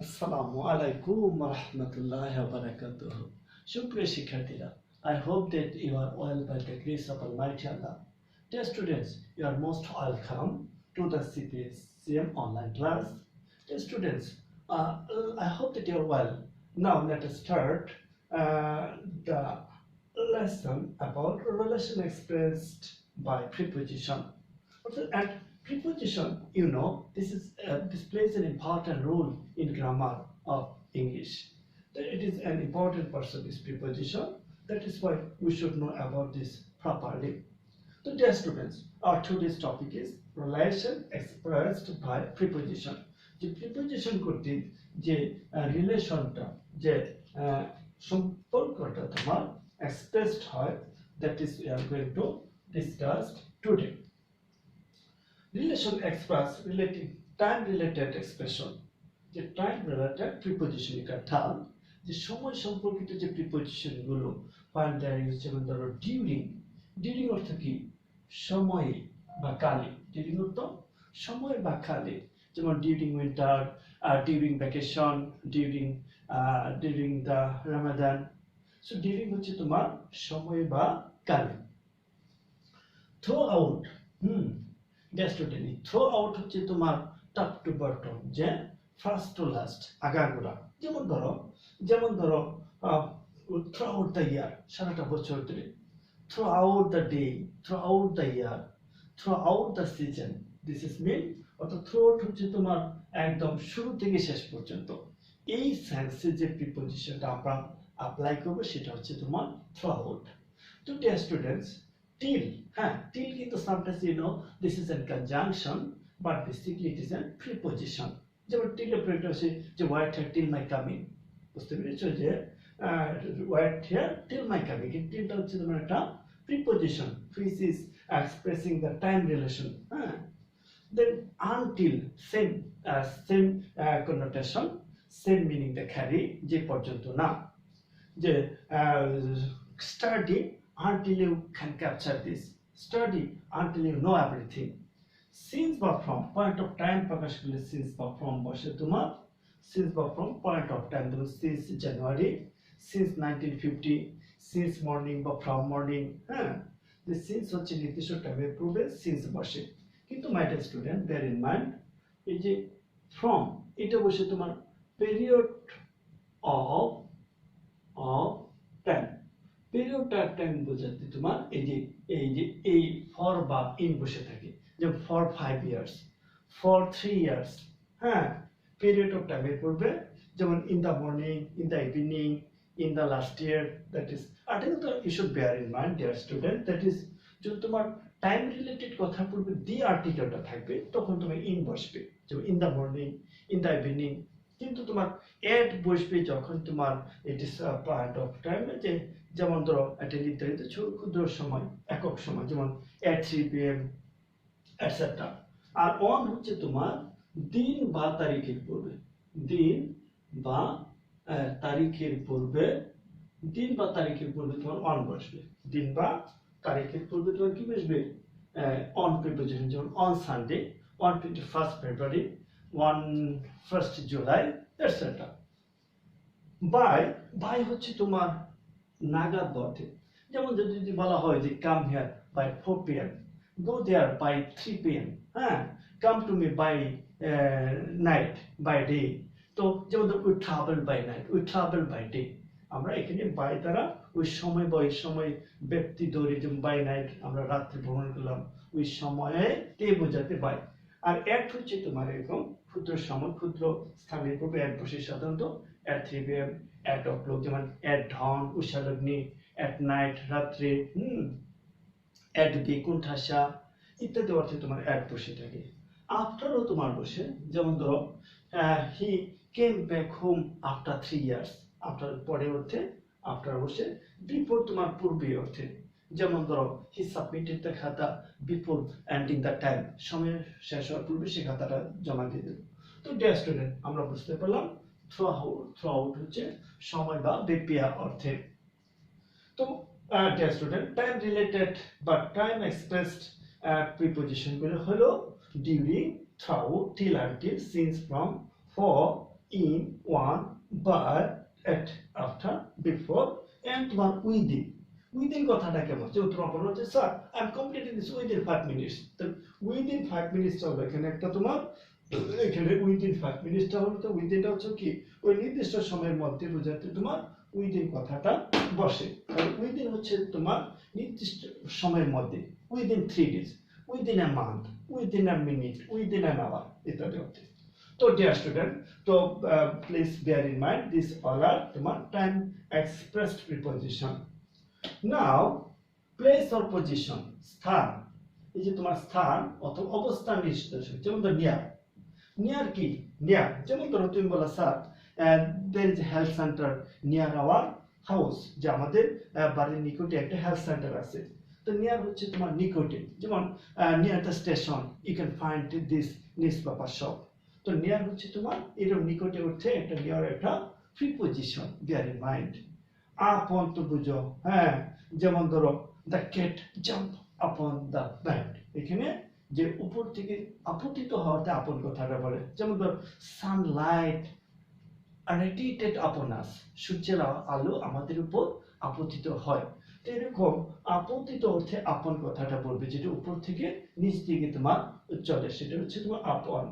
আসসালামু আলাইকুম রহমতুল্লাহি ওয়া বারাকাতুহু। সুপ্রিয় শিক্ষার্থীরা, I hope that you are all by the grace of Almighty Allah. Dear students, you are most welcome to the CPSCM online class. Dear students, I hope that you are well. Now let us start the lesson about relation expressed by preposition. And preposition, this plays an important role in grammar of English. It is an important part of this preposition. That is why we should know about this properly. So, dear students, our today's topic is relation expressed by preposition. যে preposition কর্তৃক যে রিলেশনটা, যে সম্পর্কটা তোমার expressed হয়, that is we are going to discuss today. Relation express relating time related expression, যে time related preposition কাঠাল, যে সময় সম্পর্কিত যে প্রিপোজিশন গুলো when there is, যেমন ধরো ডিউরিং। ডিউরিং অর্থ কি? সময়ে বা কালে। ডিউরিং অর্থ সময় বা কালে, যেমন during winter, during vacation, during the Ramadan. So during হচ্ছে তোমার সময় বা কালে। থ্রো আউট, ডেস্টোটেনি। থ্রো আউট হচ্ছে তোমার টপ টু বটম, যে ফার্স্ট টু লাস্ট, আগাগোড়া। যেমন ধরো থ্রু আউট দ্য ইয়ার, সারাটা বছর ধরে। Throughout the day, throughout the year, throughout the season. This is mean, অর্থাৎ থ্রু আউট হচ্ছে তোমার একদম শুরু থেকে শেষ পর্যন্ত। এই সেন্সে যে প্রিপোজিশনটা আমরা অ্যাপ্লাই করবো সেটা হচ্ছে তোমার থ্রু আউট। তো ডিয়ার স্টুডেন্টস, till, till কিন্তু sometimes this is a conjunction, but basically it is a preposition. যেমন till এর প্রয়োগটা হচ্ছে যে wait here till my coming। বুঝতে পেরেছো যে wait here till my coming, tillটা হচ্ছে তোমার একটা preposition which is expressing the time relation. Then until, same connotation, same meaning the carry, যে পর্যন্ত না। যে study until you can capture this, study until you know everything. Since বা from, point of time প্রকাশ করলে since বা from বসে তোমার। since বা from, point of time, ধরো since January, since 1950, since morning বা from morning। যে since হচ্ছে নির্দিষ্ট টাইমের পূর্বে since বসে। কিন্তু my dear student, bear in mind, এই যে from এটা বসে তোমার period of time, period of time বোঝাতে তোমার এই for বা in বসে থাকে। যেমন for 5 years, for 3 years। period of time এর পূর্বে, যেমন in the morning, in the evening, in the last year, that is। আর কিন্তু you should bear in mind, dear student, that is যদি তোমার টাইম রিলেটেড কথা পূর্বে দি আর্টিকেলটা থাকবে তখন তুমি in বসবে, যেমন in the morning, in the evening। কিন্তু তোমার এট বসবে যখন তোমার ইট ইস পার্ট অফ টাইম, যে যেমন ধরো একটা নির্ধারিত ক্ষুদ্র সময়, একক সময়, যেমন at 3 PM এটসেট্রা। আর অন হচ্ছে তোমার দিন বা তারিখের পূর্বে, দিন বা তারিখের পূর্বে, দিন বা তারিখের পূর্বে তোমার অন বসবে। দিন বা তারিখের পূর্বে তোমার কি বসবে? অন প্রিপোজিশন, যেমন on Sunday, on 21st February, on 1st July, etcetera. By হচ্ছে তোমার নাগাদ বটে। যেমন যদি বলা হয় যে come here by 4 PM, go there by 3 PM, come to me by night, by day. তো যেমন we travel by night, we travel by day. আমরা এখানে বাই দ্বারা ওই সময় বা ওই সময় ব্যক্তি ধরে, যেমন বাই নাইট আমরা রাত্রি ভ্রমণ করলাম, ওই সময়ে তে বোঝাতে বাই। আর অ্যাট হচ্ছে তোমার এরকম ক্ষুদ্র সময়, ক্ষুদ্র স্থানের পূর্বে অ্যাট বসে সাধারণত at 3 PM, at o'clock, যেমন at dawn, উষালগ্নি, at night, রাত্রে, at day, কোণঠাসা ইত্যাদি অর্থে তোমার at বসে থাকে। আফটারও তোমার বসে, যেমন ধরো he came back home after 3 years, after পরে অর্থে আফটার বসে। বিফোর তোমার পূর্বে অর্থে, যেমন ধরো he submitted the খাতা before ending the time, সময় শেষ হওয়ার পূর্বে সে খাতাটা জমা দিয়ে দিল। তো ডিয়ার স্টুডেন্ট, আমরা বুঝতে পারলাম থ্রু আউট হচ্ছে সময় বা ব্যাপী অর্থে। তো ডিয়ার স্টুডেন্ট, টাইম রিলেটেড বা টাইম এক্সপ্রেসড প্রিপোজিশন গুলো হলো during, throughout, till, until, since, from, for, in, on, by, at, after, before, and তোমার within. Within কথাটা কেমন? যে তোমার বলো যে sir I am completing this within 5 minutes. তো উইদিন 5 মিনিটস হলো এখানে একটা তোমার, এখানে উইদিন 5 মিনিটসটা হলো, তো উইদিনটা হচ্ছে কি ওই নির্দিষ্ট সময়ের মধ্যে বোঝাতে তোমার উইদিন কথাটা বসে। আর উইদিন হচ্ছে তোমার নির্দিষ্ট সময়ের মধ্যে, within 3 days, within a month, within a minute, within an hour ইত্যাদি অর্থে। তো ডিয়ার স্টুডেন্ট, তো please bear in mind this all আর তোমার time expressed preposition. Now place or position, স্থান, এই যে তোমার স্থান অথবা অবস্থান নির্দেশক, যেমন ধর নিয়ার। নিয়ার কি? নিয়ার যেমন ধরো তুমি বলো sir there is a health center near our house, যে আমাদের বাড়ির নিকটে একটা হেলথ সেন্টার আছে। তো নিয়ার হচ্ছে তোমার নিকটে, যেমন near the station you can find this newspaper shop. তো নিয়ার হচ্ছে তোমার এরকম নিকটে উঠছে একটা নিয়ার একটা প্রিপজিশন, বিয়ার ইন মাইন্ড। আপন তো বুঝো, হ্যাঁ, যেমন ধরো the cat jump upon the bat, এখানে যে উপর থেকে আপতিত হওয়াতে আপন কথাটা বলে। যেমন ধরো সানলাইট radiated upon us, সূর্যের আলো আমাদের উপর আপতিত হয়। তো এরকম আপতিত অর্থে আপন কথাটা বলবে, যেটা উপর থেকে নিচ দিকে তোমার চলে, সেটা হচ্ছে তোমার আপন।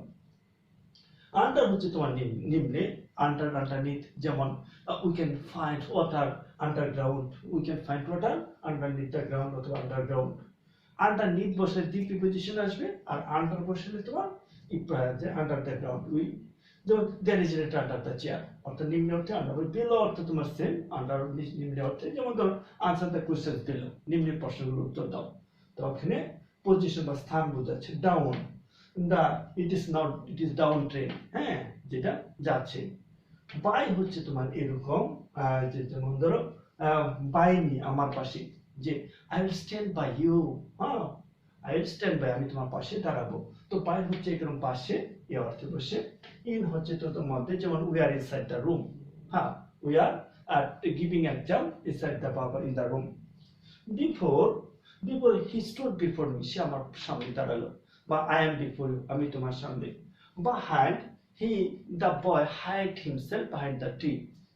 আন্ডার হচ্ছে তোমার নিম্নে, আন্ডার আন্ডারনিথ, যেমন we can find water underground, we can find water underneath the ground অথবা আন্ডারগ্রাউন্ড। আন্ডারনিথ বসলে দি প্রিপজিশন আসবে, আর আন্ডার বসলে তোমার যে আন্ডার দ্য গ্রাউন্ড, উই যেমন there is a letter under the chair, অর্থাৎ নিম্ন অর্থে আন্ডার, বিলো অর্থ তোমার সেম, আন্ডার নিম্ন অর্থে। যেমন ধরো আনসার দ্য কোশ্চেন বিলো, নিম্নের প্রশ্নগুলোর উত্তর দাও। তো ওখানে পজিশন বা স্থান বোঝাচ্ছে। Down, the it is down train, হ্যাঁ, যেটা যাচ্ছে। বাই হচ্ছে তোমার এরকম যে যেমন ধরো বাই মি, আমার পাশে, যে I will stand by you, হ্যাঁ, আই উইল স্ট্যান্ড বাই, আমি তোমার পাশে দাঁড়াবো। তো বাই হচ্ছে এরকম পাশে, এ অর্থে বসে। ইন হচ্ছে তো তোমার মধ্যে, যেমন we are inside the room, হ্যাঁ, we are giving exam inside the বাবা in the room. Before, before he stood before me, সে আমার সামনে দাঁড়ালো। বা আই এম বিফোর ইউ, আমি তোমার সামনে। Behind he the boy hide himself behind the tree,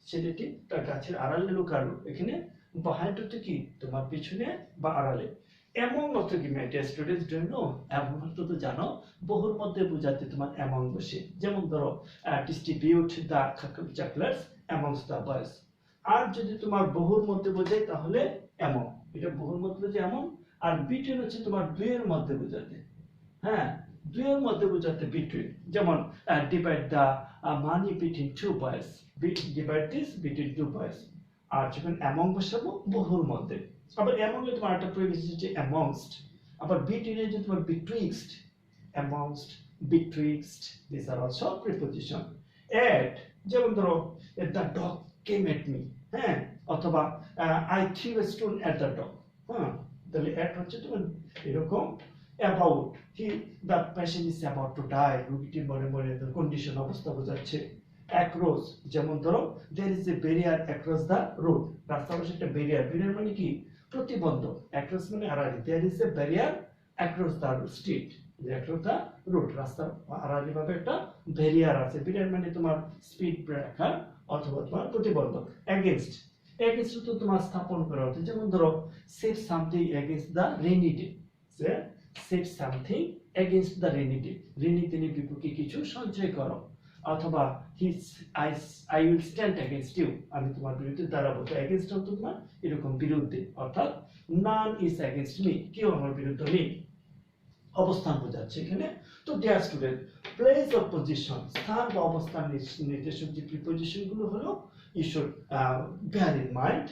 ছেলেটি তার গাছের আড়ালে লুকালো। এখানে বিহাইন্ড হচ্ছে কি তোমার পিছনে বা আড়ালে। এমং অর্থ কি মেটে স্টুডেন্টস জন্য, এমন অর্থ তো জানো, বহুর মধ্যে বোঝাতে তোমার এমং বসে। যেমন ধরো distribute the chocolates amongst the boys. আর যদি তোমার বহুর মধ্যে বোঝায় তাহলে এমং, এটা বহুর মধ্যে বোঝায় এমন। আর বিটুইন হচ্ছে তোমার দুইয়ের মধ্যে বোঝাতে, হ্যাঁ, দুইয়ের মধ্যে বোঝাতে বিটুইন। যেমন divide the money between two boys, divide this between two boys. আর যখন এমং বসাবো বহুর মধ্যে। আবার এমং এ তোমার একটা প্রয়োগ হচ্ছে অ্যামংস্ট। আবার বিটুইন এ যে তোমার বিটুইক্সট, অ্যামংস্ট, বিটুইক্সট, দিস আর অলসো প্রিপজিশন। এট, যেমন ধরো the dog came at me, হ্যাঁ, অথবা I threw a stone at the dog, হ্যাঁ, তাহলে এট হচ্ছে তোমার এরকম। About, he the patient is about to die, রোগীটি মরে মরে কন্ডিশন অবস্থা বোঝাচ্ছে। অ্যাক্রস, যেমন ধরো there is a barrier across the road, রাস্তার পাশে একটা ব্যারিয়ার, ব্যারিয়ার মানে কি প্রতিবন্ধক, অ্যাক্রস মানে আড়াআড়ি, there is a barrier across the street, across the road, রাস্তার আড়াআড়ি ভাবে একটা ব্যারিয়ার আছে। ব্যারিয়ার মানে তোমার স্পিড ব্রেকার অথবা তোমার প্রতিবন্ধক। এগেইনস্ট, এগেইনস্ট তো তোমার স্থাপন করা হচ্ছে। যেমন ধরো save something against the rainy day, save something against the rainy day, rainy দিনের বিপক্ষে কিছু সঞ্চয় করো। অথবা I will stand against you, আমি তোমার বিরুদ্ধে দাঁড়াবো। তো এগেইনস্ট অর্থ তোমার এরকম বিরুদ্ধে, অর্থাৎ নান ইজ এগেইনস্ট মি, কেউ আমার বিরুদ্ধে নেই, অবস্থান বোঝাচ্ছে এখানে। তো dear student, place of position, স্থান বা অবস্থান নির্দেশক যে প্রিপজিশন গুলো হলো, you should bear in mind.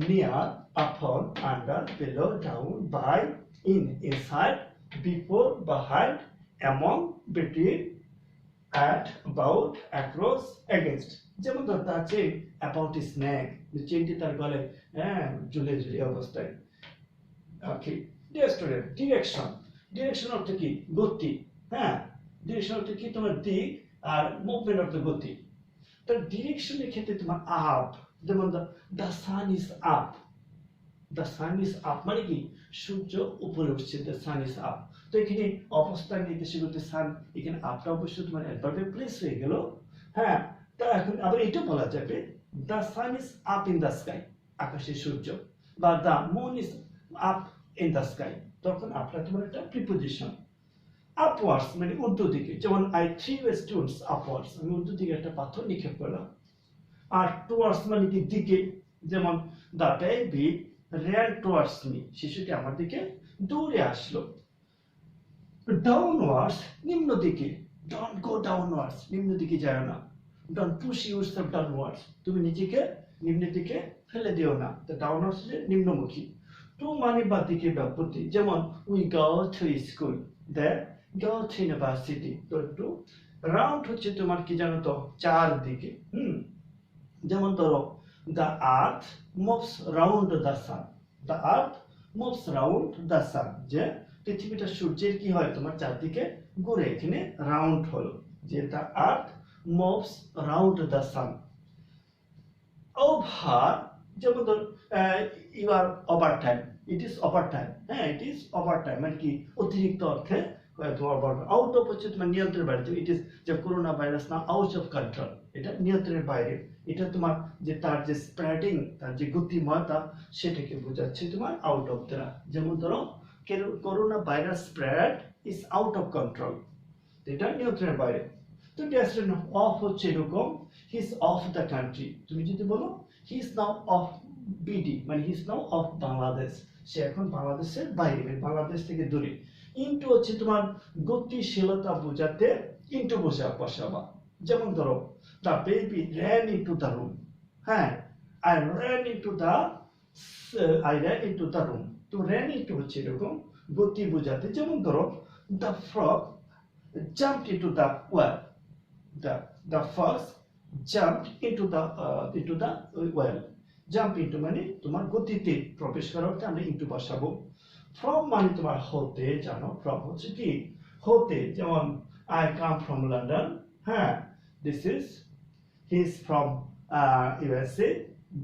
Near, upon, under, below, down, by, in, inside, before, behind, among, between, at, about, across, against। যেমন ধরতে আছে about a snake, চেনটি তার গলে ঝুলে ঝুলে অবস্থায়। Okay dear student, direction, direction অর্থ কি গতি, হ্যাঁ, ডিরেকশন অর্থ কি তোমার দিক, আর মুভমেন্ট অর্থ গতি। তো ডিরেকশনের ক্ষেত্রে তোমার আপ, যেমন the sun is up, the sun is up মানে কি সূর্য উপরে উঠছে, দ্য সান ইজ আপ। তো এখানে অবস্থান নির্দেশক হতে সান, এখানে আপটা অবশ্যই তোমার অ্যাডভার্বের প্লেস হয়ে গেল, হ্যাঁ। তো আবার এটা বলা যাবে the sun is up in the sky, আকাশে সূর্য, বা the moon is up in the sky, তখন আপটা তোমার একটা প্রিপোজিশন। আপওয়ার্ডস মানে ঊর্ধ্ব দিকে, যেমন আই থ্রি স্টোনস আপওয়ার্ডস, আমি ঊর্ধ্ব দিকে একটা পাথর নিক্ষেপ করলাম। আর টুয়ার্ডস মানে কি দিকে, যেমন the baby ran towards me, শিশুটি আমার দিকে দৌড়ে আসলো। ডাউনওয়ার্ডস নিম্ন দিকে, ডোন্ট গো ডাউনওয়ার্ডস, নিম্ন দিকে যায় না। ডোন্ট পুশ ইউরসেলফ ডাউনওয়ার্ডস, তুমি নিজেকে নিম্নের দিকে ফেলে দিও না। তো ডাউনওয়ার্ডস হচ্ছে নিম্নমুখী। টু মানে বা দিকে ব্যাপতি, যেমন we go to school, they go to university. তো টু রাউন্ড হচ্ছে তোমার কি জানো তো, চারদিকে। যেমন ধরো the earth moves round the sun, the earth moves round the sun, যে পৃথিবীটা সূর্যের কি হয় তোমার চারদিকে ঘুরে, এখানে রাউন্ড হলো, যে the earth moves round the sun. Over, যেমন ধর you are over time, it is over time, হ্যাঁ ইট ইজ ওভার টাইম মানে কি অতিরিক্ত অর্থে তোমার। আউট অফ হচ্ছে তোমার নিয়ন্ত্রণের বাইরে, ইট ইজ যে করোনা ভাইরাস না আউট অফ কন্ট্রোল, এটা নিয়ন্ত্রণের বাইরে। এটা তোমার যে তার যে স্প্রেডিং, তার যে গতিময়তা সেটাকে বোঝাচ্ছে তোমার আউট অফ দ্বারা। যেমন ধরো corona virus spread is out of control, এটা নিয়ন্ত্রণের বাইরে। তো ডেস্টিনেশন অফ হচ্ছে এরকম, he is off the country, তুমি যদি বলো he is now off BD মানে he is now off Bangladesh, সে এখন বাংলাদেশের বাইরে, বাংলাদেশ থেকে দূরে। ইনটু হচ্ছে তোমার গতিশীলতা বোঝাতে ইনটু বসাবা। যেমন ধরো the baby ran into the room, হ্যাঁ I ran into the room, তো ran into হচ্ছে এরকম গতি বোঝাতে। যেমন ধরো the frog jumped into the well, the fox jumped into the well, jump into মানে তোমার গতিতে প্রবেশ করার অর্থে আমরা ইনটু বসাবো। ফ্রম মানে তোমার হতে, জানো ফ্রম হচ্ছে কি হতে, যেমন আই কাম ফ্রম লন্ডন, হ্যাঁ this is he is from USA.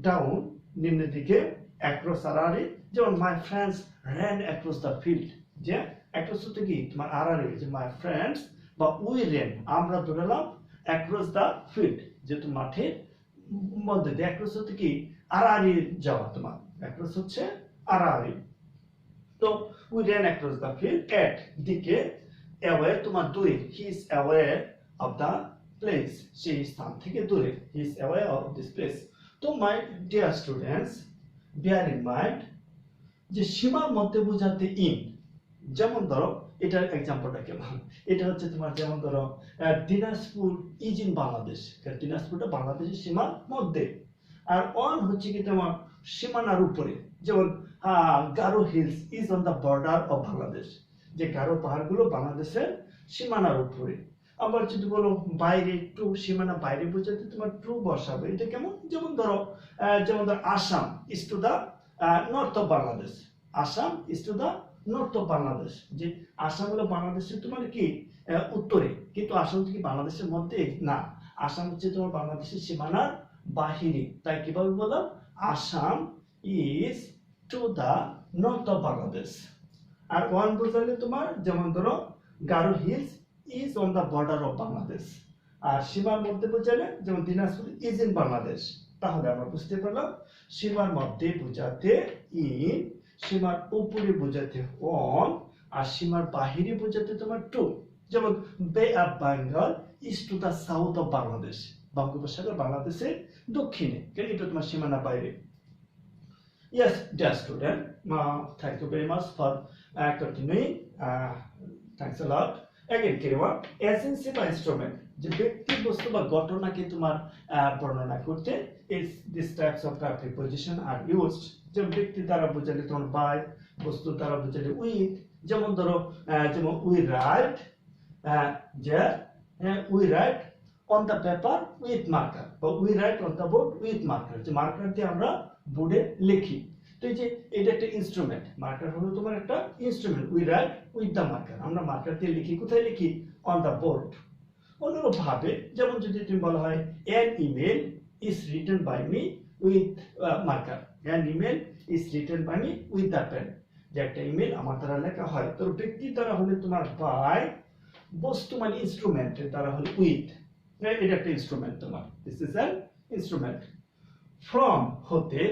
Down নিম্নের দিকে, অ্যাক্রস আরারে, যেমন my friends ran across the field, যে অ্যাক্রস হচ্ছে কি তোমার আরারে, যে মাই ফ্রেন্ডস বা উই র্যান আমরা দৌড়ালাম অ্যাক্রস দ্য ফিল্ড, যেহেতু মাঠের মধ্যে দিয়ে। অ্যাক্রস হচ্ছে কি আড়াআড়ি যাওয়া, তোমার অ্যাক্রস হচ্ছে আড়াআড়ি। তো we ran across the field at দিকে, away তোমার দূরে, he is away of the place, সেই স্থান থেকে দূরে, he is away of this place। তো my dear students bear in mind যে সীমার মধ্যে বোঝাতে ইন। যেমন ধরো এটার এক্সাম্পলটা কেমন, এটা হচ্ছে তোমার যেমন ধরো দিনাজপুর ইজ ইন বাংলাদেশ, দিনাজপুরটা বাংলাদেশের সীমার মধ্যে। আর অন হচ্ছে কি তোমার সীমানার উপরে, যেমন Garo hills is on the border of Bangladesh, যে গারো পাহাড়গুলো বাংলাদেশের সীমানার উপরে। আবার যদি বলো বাইরে, টু সীমানা বাইরে বোঝাতে তোমার টু বসাবে। এটা কেমন, যেমন ধরো Assam is to the north of Bangladesh, Assam is to the north of Bangladesh, যে আসাম হলো বাংলাদেশের তোমার কি উত্তরে, কিন্তু আসাম থেকে বাংলাদেশের মধ্যে না, আসাম হচ্ছে তোমার বাংলাদেশের সীমানার বাহিরে। তাই কিভাবে বললাম, Assam is to the north of Bangladesh. আর ওয়ান বোঝালে তোমার যেমন ধরো Garo hills is on the border of Bangladesh. আর সীমার মধ্যে বোঝালে যেমন দিনাজপুর ইজ ইন বাংলাদেশ। তাহলে আমরা বুঝতে পারলাম সীমার মধ্যে বোঝাতে ইন, সীমার উপরে বোঝাতে অন, আর সীমার বাহিরে বোঝাতে তোমার টু। যেমন বে of Bengal is to the south of Bangladesh, বঙ্গোপসাগর বাংলাদেশের দক্ষিণে, কেন এটা তোমার সীমানা বাইরে। Yes, dear student, thank you very much for continuing. Thanks a lot. Again, keyword agency বা instrument, যে ব্যক্তি বস্তু বা ঘটনাকে তোমার বর্ণনা করতে is this types of preposition are used। যেমন ব্যক্তি দ্বারা বোঝালে তোমার by, বস্তু দ্বারা বোঝালে with। যেমন ধরো যেমন we write, যে we write on the paper with marker, বা we write on the board with marker, যে মার্কার দিয়ে আমরা বোর্ডে লিখি। তো এই যে এটা একটা ইনস্ট্রুমেন্ট, মার্কার হলো তোমার একটা instrument. We write with the marker, আমরা মার্কার দিয়ে লিখি, কোথায় লিখি, অন দ্য বোর্ড। অনুরূপ ভাবে যেমন যদি তুমি বলা হয় an email is written by me with marker, an email is written by me with the pen, যে একটা ইমেল আমার দ্বারা লেখা হয়। তো ব্যক্তির দ্বারা হলে তোমার বাই, বস্তু মানে ইনস্ট্রুমেন্টের দ্বারা হলে উইথ, এটা একটা ইনস্ট্রুমেন্ট তোমার, this is an instrument. From হতে,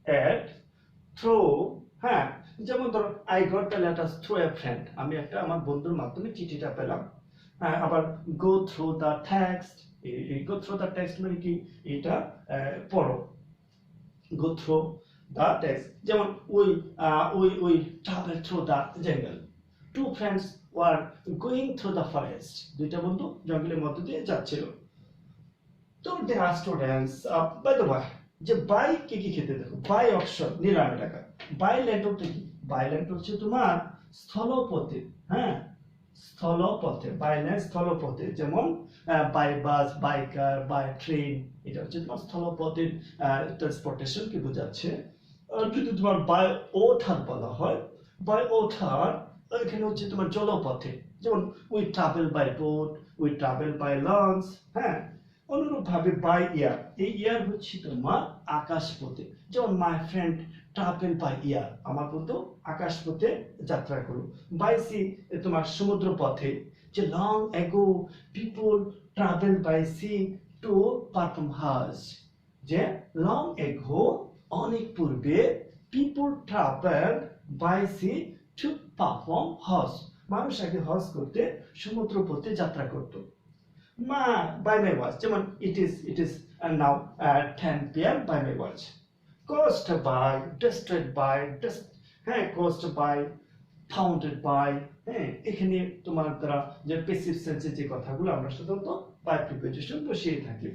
অ্যাট, থ্রো, হ্যাঁ, যেমন ধরো I got the letter through a friend, আমি একটা আমার বন্ধুর মাধ্যমে চিঠিটা পেলাম। হ্যাঁ, আবার go through the text, go through the text মানে কি, এটা পড়ো, go through the text, যেমন we travel through the jungle, two friends were going through the forest, দুইটা বন্ধু জঙ্গলের মধ্য দিয়ে যাচ্ছিল। তো there are students, by the way, যে বাই কি কি খেতে, দেখো বাই অপশন নিলামে টাকা, বাই ল্যান্ড হচ্ছে কি, বাই ল্যান্ড হচ্ছে তোমার স্থলপথে, হ্যাঁ স্থলপথে, বাই ল্যান্ড স্থলপথে, যেমন by bus, by car, by train, এটা হচ্ছে তোমার স্থলপথের ট্রান্সপোর্টেশন কি বোঝাচ্ছে। আর যদি তোমার বাই ওঠার বলা হয়, বাই ওঠার এখানে হচ্ছে তোমার জলপথে, যেমন we travel by boat, we travel by launch, হ্যাঁ। অনুরূপ ভাবে বাই এয়ার, এই এয়ার হচ্ছে তোমার আকাশপথে, যেমন my friend travel by air, আমার বন্ধু আকাশপথে যাত্রা করলো। বাই সি তোমার সমুদ্র পথে, যে long ago people travel by sea to perform hajj, যে লং এগো অনেক পূর্বে people travel by sea to perform hajj, মানুষ আগে হজ করতে সমুদ্র পথে যাত্রা করতো। By my watch, যেমন it is now 10 p.m. by my watch. Caused by, destroyed by, হ্যাঁ caused by, founded by, হ্যাঁ এখানে তোমার দ্বারা যে প্যাসিভ সেন্সে যে কথাগুলো আমরা সাধারণত বাই প্রিপোজিশন বসিয়ে থাকি।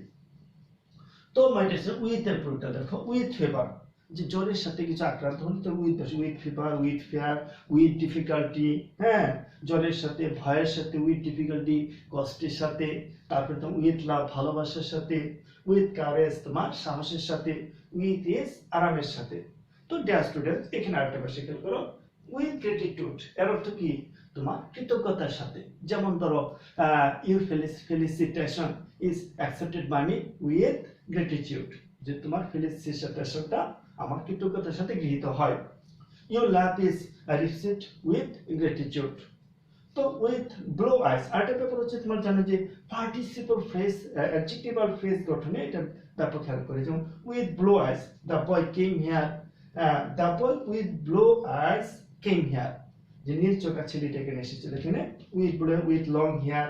তো মাই ডিয়ার, উইথ এর প্রয়োগটা দেখো, উইথ ফেভার, যে জ্বরের সাথে কিছু আক্রান্ত হলে তো উইথ বসে, with fever, with fair, with difficulty, হ্যাঁ জ্বরের সাথে, ভয়ের সাথে, উইথ ডিফিকাল্টি কষ্টের সাথে, তারপরে তোমার উইথ লাভ ভালোবাসার সাথে, উইথ কারেজ তোমার সাহসের সাথে, উইথ ইজ আরামের সাথে। তো ডিয়ার স্টুডেন্টস, এখানে আরেকটা ভাষা খেয়াল করো, উইথ গ্রেটিটিউড, এর অর্থ কি, তোমার কৃতজ্ঞতার সাথে, যেমন ধরো your felicitation is accepted by me with gratitude, যে তোমার ফেলিসিটেশনটা আমার কৃতজ্ঞতার সাথে গৃহীত হয়। Your love is received with gratitude. তো উইথ ব্লো আইস, আরেকটা ব্যাপার হচ্ছে তোমার জানো যে পার্টিসিপল ফ্রেজ, অ্যাডজেক্টিভাল ফ্রেজ গঠনে এটা ব্যাপক খেয়াল করে, যেমন with blue eyes the boy came here, the boy with blue eyes came here, যে নীল চোখা ছেলেটা এখানে এসেছিল, এখানে with blue, with long hair,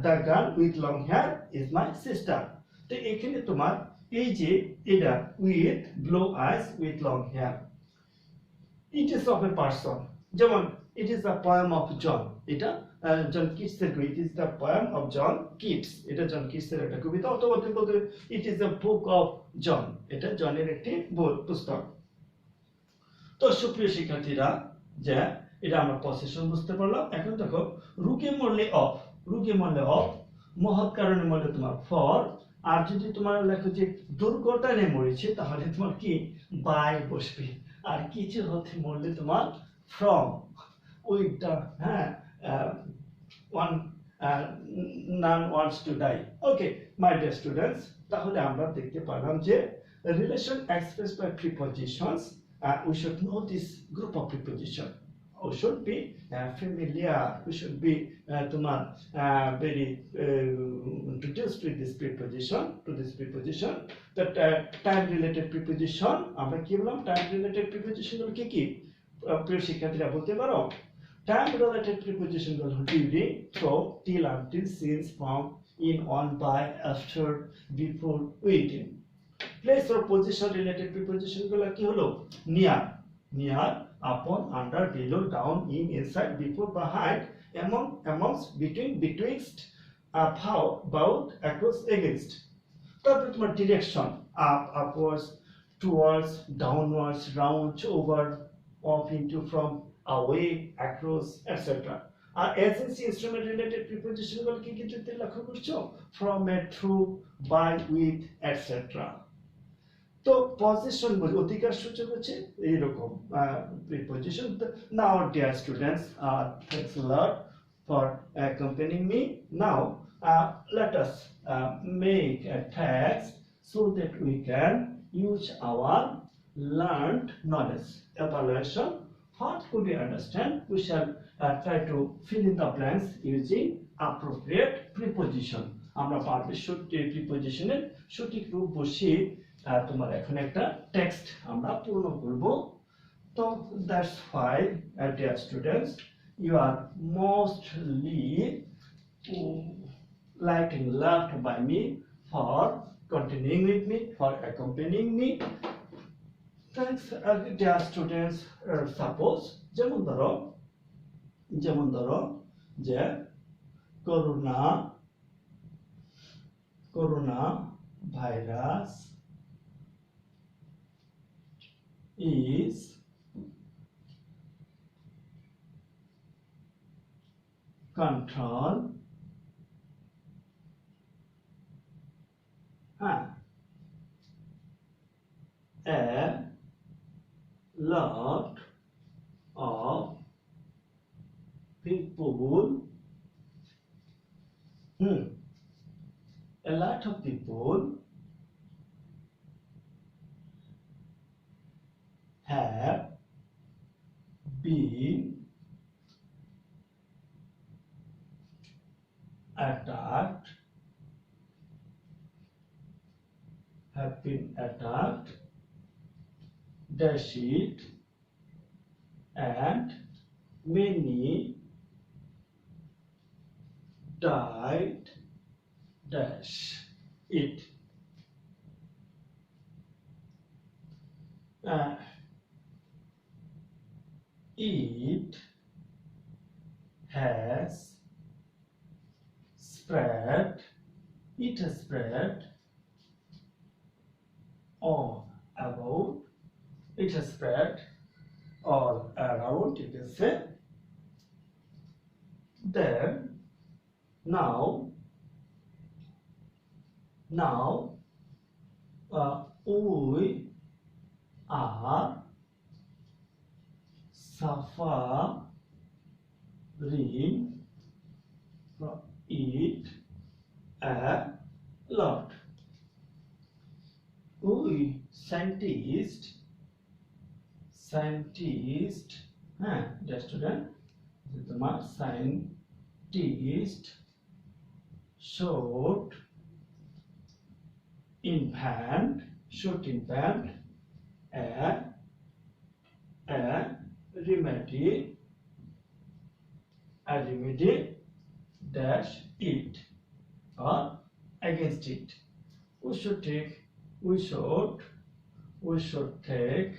the girl with long hair is my sister. তো এখানে তোমার এই যে এটা with blue eyes with long hair, it is of a person, যেমন it is the poem of John, এটা জন কিটসের কবিতা, it is the poem of John Keats, এটা জন কিটসের একটা কবিতা, অথবা তুমি বলতে it is the book of John, এটা জনের একটি পুস্তক। তো সুপ্রিয় শিক্ষার্থীরা, যে এটা আমরা পসেশন বুঝতে পারলাম। এখন দেখো রুকে মরলে অফ, রুকে মরলে অফ, মহৎ কারণে মরলে তোমার ফর, আর যদি তোমার লেখো যে দুর্ঘটনায় মরেছে তাহলে তোমার কি বাই বসবে, আর কিছু হতে মরলে তোমার ফ্রম, ওইটা হ্যাঁ one none wants to die. Okay, my dear students, তাহলে আমরা দেখতে পেলাম যে relation expressed by prepositions, we should know this group of preposition. We should be familiar. We should be very introduced with this preposition. To this preposition, that time-related preposition. আমরা কি বললাম? Time-related preposition গুলো কি কি? প্রিয় শিক্ষার্থীরা বলতে পারো? Time-related preposition গুলো during, through, till, until, since, from, in, on, by, after, before, within. Place or position related preposition গুলো কি হলো? Near, near, upon, under, below, down, in, inside, before, behind, among, amongst, between, betwixt, about, across, against. তারপরে তোমার direction, up, upwards, towards, downwards, round, over, off, into, from, away, across, etc. R agency instrument related preposition গুলো কি কি তুমি লক্ষ্য করছো? From, at, through, by, with, etc. তো position অধিকার সূচক হচ্ছে এইরকম preposition. Now dear students, thanks a lot for accompanying me. Now let us make a text so that we can use our learned knowledge. Evaluation, what could we understand? We shall try to fill in the blanks using appropriate preposition. আমরা পারবে সঠিক প্রিপজিশনের সঠিক রূপ বসিয়ে তোমার এখন একটা text আমরা পূর্ণ করব। তো that's why dear students you are mostly liked and loved by me for continuing with me, for accompanying me. Thanks, dear students. Suppose যেমন ধরো যে corona virus is control a lot of people a lot of people have been attacked dash it and many died dash it. It has spread all around, you can say. Then now we are suffering from it a lot. We scientists, dear student, scientist should invent a remedy dash it or against it. We should take preventive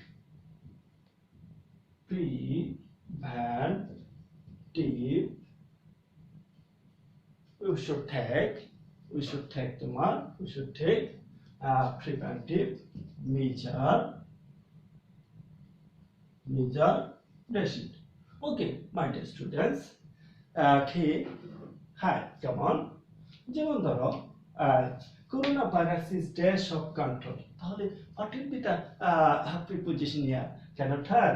preventive measure dash it. Okay, my dear students, okay, hi, come on. যেমন ধরো corona virus is dash of control, তাহলে what will be the preposition here? Cannot tell.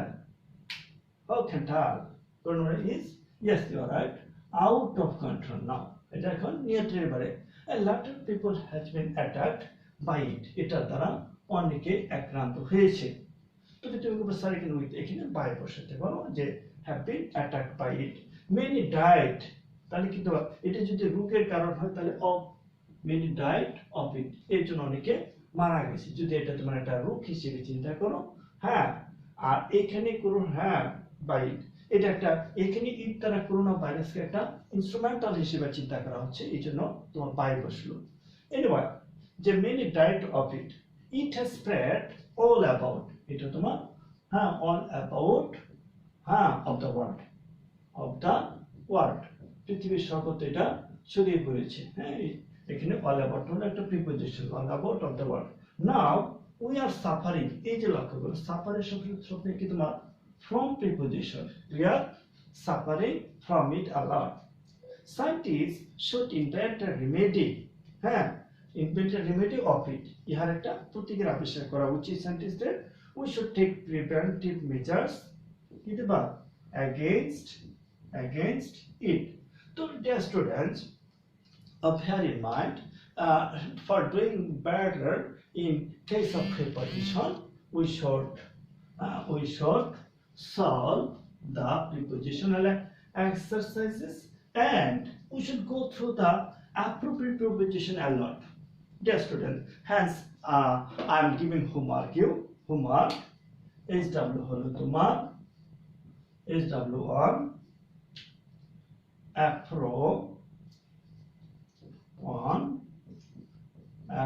How can tell? Corona is, yes, you are right, out of control now. এটা এখন নিয়ন্ত্রণের বাইরে. A lot of people has been attacked by it. এটার দ্বারা অনেকে আক্রান্ত হয়েছে। তবে তুমি উপসর্গ এখানে বাই বসাতে পারো যে have been attacked by it. Many died. তাহলে কি তো এটা যদি রোগের কারণ হয় তাহলে of many died of it. এর জন্য অনেকে মারা গেছে। যদি এটা তোমার একটা রোগ হিসেবে চিন্তা করো, হ্যাঁ, আর এখানে করো হ্যাঁ by it. এটা একটা এখানে ইট দ্বারা করোনা ভাইরাসকে একটা ইনস্ট্রুমেন্টাল হিসেবে চিন্তা করা হচ্ছে, এই জন্য তোমার বাই বসলো। এনিওয়ে, যে many died of it. It has spread all about. এটা তোমার হ্যাঁ all about হ্যাঁ of the world. পৃথিবীর সর্বত্র এটা ছড়িয়ে পড়েছে। হ্যাঁ, এখানে all about হলো একটা preposition, all about of the world. Now we are suffering. এই যে লক্ষ্য করো, সাফারের সাথে কি তোমার from preposition. We are suffering from it a lot. Scientists should invent a remedy. হ্যাঁ, invent a remedy of it. ইহার একটা প্রতিকার আবিষ্কার করা উচিত সায়েন্টিস্টদের। We should take preventive measures against it. So, dear students, bear in mind, for doing better in case of preposition, we should solve the prepositional exercises, and we should go through the appropriate preposition a lot. Dear student, hence I am giving homework you. Homework SW হলো তোমার SW on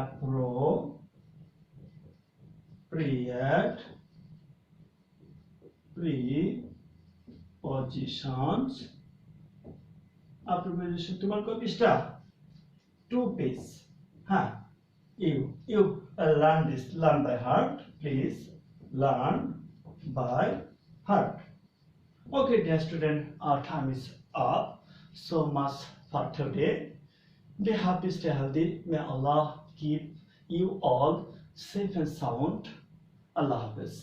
appropriate prepositions. Preposition তোমার কয় পৃষ্ঠা? 2 page. হ্যাঁ, you learn this, learn by heart, please learn by heart. Okay, dear student, our time is up. So much for today. Be happy, stay healthy. May Allah keep you all safe and sound. Allah Hafiz.